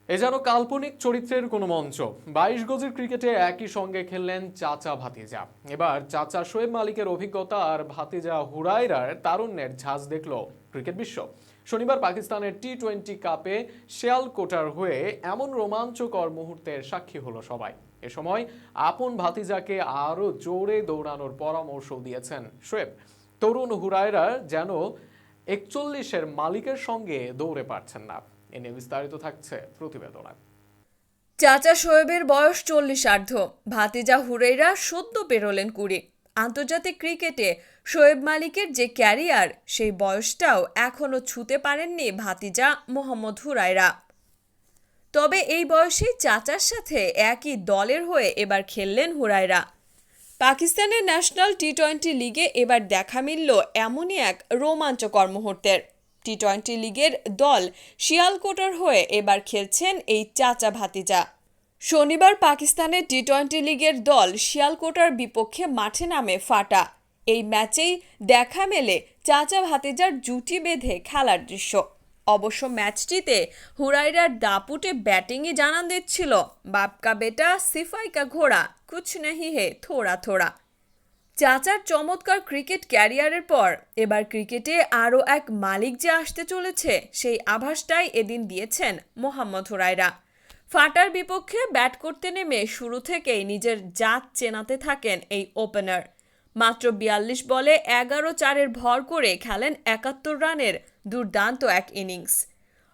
এ যেন কাল্পনিক চরিত্রের কোনো মঞ্চ। 22 গজের ক্রিকেটে একই সঙ্গে খেললেন চাচা ভাতিজা। এবার চাচা শোয়েব মালিকের অভিজ্ঞতা আর ভাতিজা হুরায়রার তারুণ্যের ঝাঁজ দেখল ক্রিকেট বিশ্ব। শনিবার পাকিস্তানের টি-20 কাপে শিয়ালকোটার হয়ে এমন রোমাঞ্চকর মুহূর্তের সাক্ষী হলো সবাই। এ সময় আপন ভাতিজাকে আরও জোরে দৌড়ানোর পরামর্শ দিয়েছেন শোয়েব। তরুণ হুরায়রা যেন 41-এর মালিকের সঙ্গে দৌড়ে পারছেন না। এ নিয়ে বিস্তারিত থাকছে প্রতিবেদনে। চাচা শোয়েবের বয়স 40 ভাতিজা হুরায়রা সদ্য পেরোলেন 20। আন্তর্জাতিক ক্রিকেটে শোয়েব মালিকের যে ক্যারিয়ার, সেই বয়সটাও এখনও ছুঁতে পারেননি ভাতিজা মোহাম্মদ হুরায়রা। তবে এই বয়সে চাচার সাথে একই দলের হয়ে এবার খেললেন হুরায়রা। পাকিস্তানের ন্যাশনাল টি-20 লিগে এবার দেখা মিলল এমনই এক রোমাঞ্চকর মুহূর্তের। টি-20 লিগের দল শিয়ালকোটার হয়ে এবার খেলছেন এই চাচা ভাতিজা। শনিবার পাকিস্তানের টি-20 লিগের দল শিয়ালকোটার বিপক্ষে মাঠে নামে ফাটা। এই ম্যাচেই দেখা মেলে চাচা ভাতিজার জুটি বেঁধে খেলার দৃশ্য। অবশ্য ম্যাচটিতে হুরায়রার দাপুটে ব্যাটিংই জানান দিচ্ছিল, বাপ কা বেটা সিফাই কা ঘোড়া কুছ নেহি হে থোড়া থোড়া। চাচার চমৎকার ক্রিকেট ক্যারিয়ারের পর এবার ক্রিকেটে আরও এক মালিক যে আসতে চলেছে, সেই আভাসটাই এদিন দিয়েছেন মোহাম্মদ হুরায়রা। ফাটার বিপক্ষে ব্যাট করতে নেমে শুরু থেকেই নিজের জাত চেনাতে থাকেন এই ওপেনার। মাত্র 42 বলে 11-4-এর ভর করে খেলেন 71 রানের দুর্দান্ত এক ইনিংস।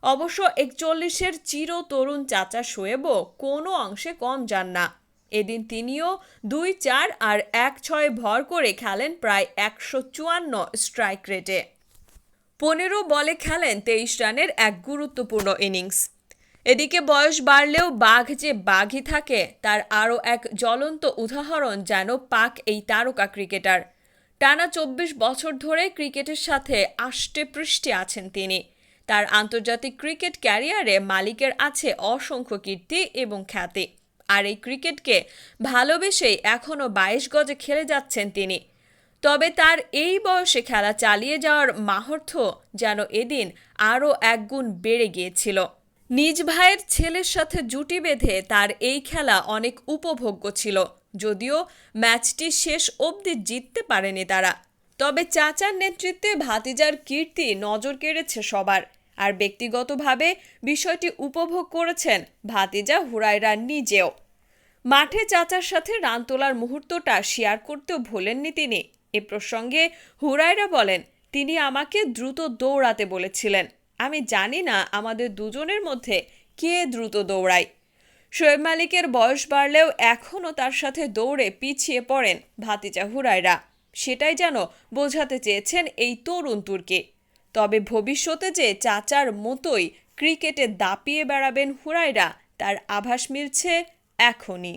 অবশ্য 41-এর চির তরুণ চাচা শোয়েবও কোনো অংশে কম যান না। এদিন তিনিও 2-4 আর 1-6 ভর করে খেলেন প্রায় 154 স্ট্রাইক রেটে। 15 বলে খেলেন 23 রানের এক গুরুত্বপূর্ণ ইনিংস। এদিকে বয়স বাড়লেও বাঘ যে বাঘই থাকে, তার আরও এক জ্বলন্ত উদাহরণ যেন পাক এই তারকা ক্রিকেটার। টানা 24 বছর ধরে ক্রিকেটের সাথে আষ্টে পৃষ্ঠে আছেন তিনি। তার আন্তর্জাতিক ক্রিকেট ক্যারিয়ারে মালিকের আছে অসংখ্য কীর্তি এবং খ্যাতি। আর এই ক্রিকেটকে ভালোবেসেই এখনও 22 গজে খেলে যাচ্ছেন তিনি। তবে তার এই বয়সে খেলা চালিয়ে যাওয়ার মাহাত্ম্য যেন এদিন আরও একগুণ বেড়ে গিয়েছিল। নিজ ভাইয়ের ছেলের সাথে জুটি বেঁধে তার এই খেলা অনেক উপভোগ্য ছিল, যদিও ম্যাচটি শেষ অবধি জিততে পারেনি তারা। তবে চাচার নেতৃত্বে ভাতিজার কীর্তি নজর কেড়েছে সবার। আর ব্যক্তিগতভাবে বিষয়টি উপভোগ করেছেন ভাতিজা হুরায়রা নিজেও। মাঠে চাচার সাথে রান তোলার মুহূর্তটা শেয়ার করতেও ভোলেননি তিনি। এ প্রসঙ্গে হুরায়রা বলেন, তিনি আমাকে দ্রুত দৌড়াতে বলেছিলেন। আমি জানি না আমাদের দুজনের মধ্যে কে দ্রুত দৌড়ায়। শোয়েব মালিকের বয়স বাড়লেও এখনও তার সাথে দৌড়ে পিছিয়ে পড়েন ভাতিজা হুরায়রা। সেটাই যেন বোঝাতে চেয়েছেন এই তরুণ তুর্কি। তবে ভবিষ্যতে যে চাচার মতোই ক্রিকেটে দাপিয়ে বেড়াবেন হুরায়রা, তার আভাস মিলছে এখনই।